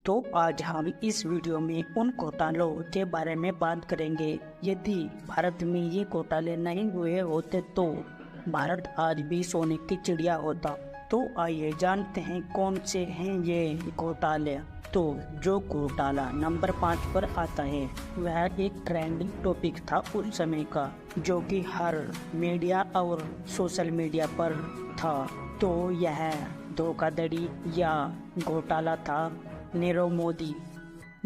तो आज हम इस वीडियो में उन घोटालों के बारे में बात करेंगे। यदि भारत में ये घोटाले नहीं हुए होते तो भारत आज भी सोने की चिड़िया होता। तो आइए जानते हैं कौन से हैं ये घोटाले। तो जो घोटाला नंबर 5 पर आता है वह एक ट्रेंडिंग टॉपिक था उस समय का, जो कि हर मीडिया और सोशल मीडिया पर था। तो यह धोखाधड़ी या घोटाला था नीरव मोदी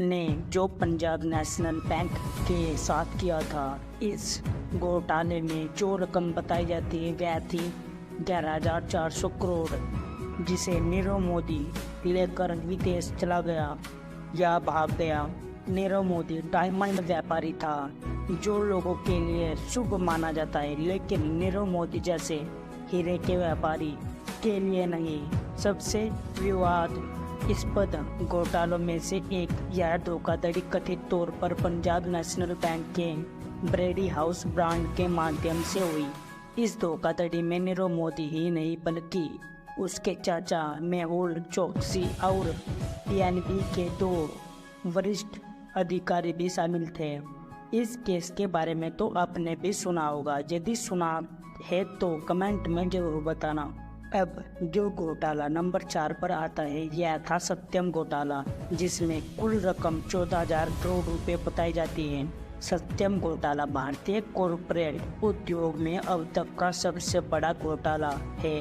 ने जो पंजाब नेशनल बैंक के साथ किया था। इस घोटाले में जो रकम बताई जाती है वह थी 11,400 करोड़, जिसे नीरव मोदी लेकर विदेश चला गया या भाग गया। नीरव मोदी डायमंड व्यापारी था जो लोगों के लिए शुभ माना जाता है, लेकिन नीरव मोदी जैसे हीरे के व्यापारी के लिए नहीं। सबसे विवादास्पद घोटालों में से एक यह धोखाधड़ी कथित तौर पर पंजाब नेशनल बैंक के ब्रेडी हाउस ब्रांड के माध्यम से हुई। इस धोखाधड़ी में नीरव मोदी ही नहीं बल्कि उसके चाचा मेहुल चोकसी और पीएनबी के 2 वरिष्ठ अधिकारी भी शामिल थे। इस केस के बारे में तो आपने भी सुना होगा, यदि सुना है तो कमेंट में जरूर बताना। अब जो घोटाला नंबर 4 पर आता है यह था सत्यम घोटाला, जिसमें कुल रकम 14,000 करोड़ रुपए बताई जाती है। सत्यम घोटाला भारतीय कॉरपोरेट उद्योग में अब तक का सबसे बड़ा घोटाला है।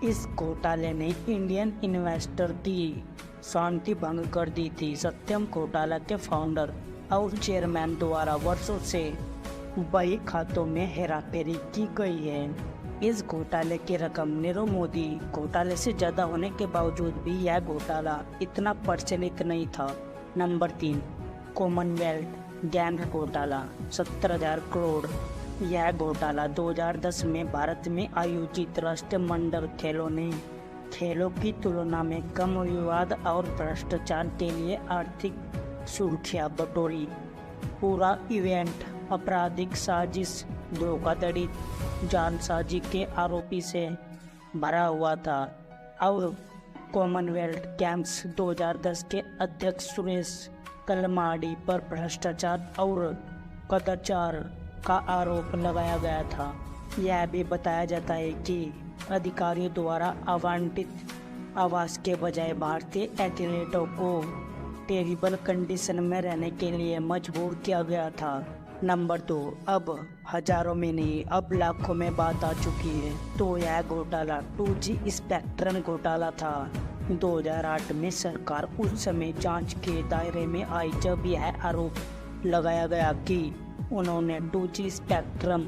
इस घोटाले ने इंडियन इन्वेस्टर की शांति भंग कर दी थी। सत्यम घोटाला के फाउंडर और चेयरमैन द्वारा वर्षों से बही खातों में हेराफेरी की गई है। इस घोटाले की रकम नीरव मोदी घोटाले से ज़्यादा होने के बावजूद भी यह घोटाला इतना प्रचलित नहीं था। नंबर 3 कॉमनवेल्थ गेम्स घोटाला 17,000 करोड़। यह घोटाला 2010 में भारत में आयोजित राष्ट्रमंडल खेलों की तुलना में कम विवाद और भ्रष्टाचार के लिए आर्थिक सुर्खियां बटोरी। पूरा इवेंट आपराधिक साजिश, धोखाधड़ी, जालसाजी के आरोपी से भरा हुआ था और कॉमनवेल्थ गेम्स 2010 के अध्यक्ष सुरेश कलमाडी पर भ्रष्टाचार और कदाचार का आरोप लगाया गया था। यह भी बताया जाता है कि अधिकारियों द्वारा आवंटित आवास के बजाय भारतीय एथलीटों को टेरिबल कंडीशन में रहने के लिए मजबूर किया गया था। नंबर 2 अब हजारों में नहीं अब लाखों में बात आ चुकी है। तो यह घोटाला 2G स्पेक्ट्रम घोटाला था। 2008 में सरकार उस समय जांच के दायरे में आई जब यह आरोप लगाया गया कि उन्होंने 2G स्पेक्ट्रम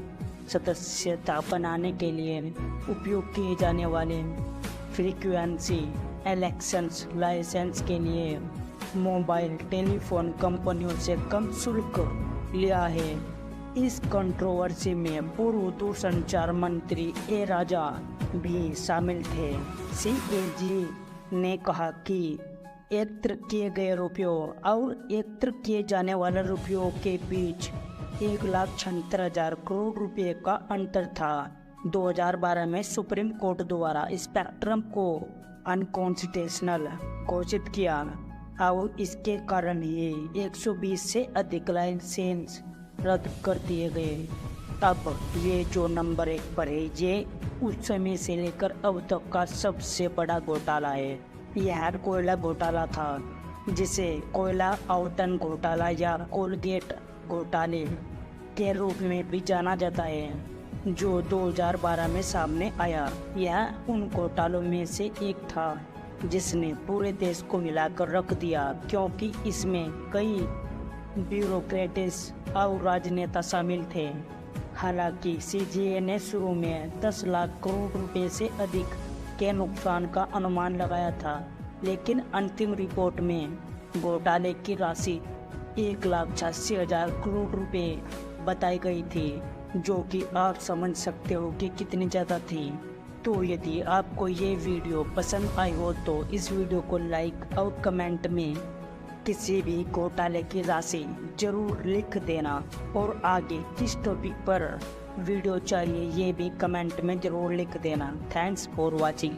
सदस्यता बनाने के लिए उपयोग किए जाने वाले फ्रीक्वेंसी इलेक्शंस लाइसेंस के लिए मोबाइल टेलीफोन कंपनियों से कम शुल्क लिया है। इस कंट्रोवर्सी में पूर्व दूरसंचार मंत्री ए राजा भी शामिल थे। CAG ने कहा कि एकत्र किए गए रुपयों और एकत्र किए जाने वाले रुपयों के बीच 1,76,000 करोड़ रुपए का अंतर था। 2012 में सुप्रीम कोर्ट द्वारा स्पेक्ट्रम को अनकॉन्स्टिट्यूशनल घोषित किया और इसके कारण ही 120 से अधिक लाइसेंस रद्द कर दिए गए। अब ये जो नंबर 1 पर है ये उस समय से लेकर अब तक का सबसे बड़ा घोटाला है। यह कोयला घोटाला था, जिसे कोयला आवंटन घोटाला या कोलगेट घोटाले के रूप में भी जाना जाता है, जो 2012 में सामने आया। यह उन घोटालों में से एक था जिसने पूरे देश को मिलाकर रख दिया, क्योंकि इसमें कई ब्यूरोक्रेट्स और राजनेता शामिल थे। हालांकि CGA ने शुरू में 10 लाख करोड़ रुपए से अधिक के नुकसान का अनुमान लगाया था, लेकिन अंतिम रिपोर्ट में घोटाले की राशि 1,86,000 करोड़ रुपए बताई गई थी, जो कि आप समझ सकते हो कि कितनी ज़्यादा थी। तो यदि आपको ये वीडियो पसंद आई हो तो इस वीडियो को लाइक और कमेंट में किसी भी घोटाले की राशि जरूर लिख देना और आगे किस टॉपिक पर वीडियो चाहिए ये भी कमेंट में जरूर लिख देना। Thanks for watching.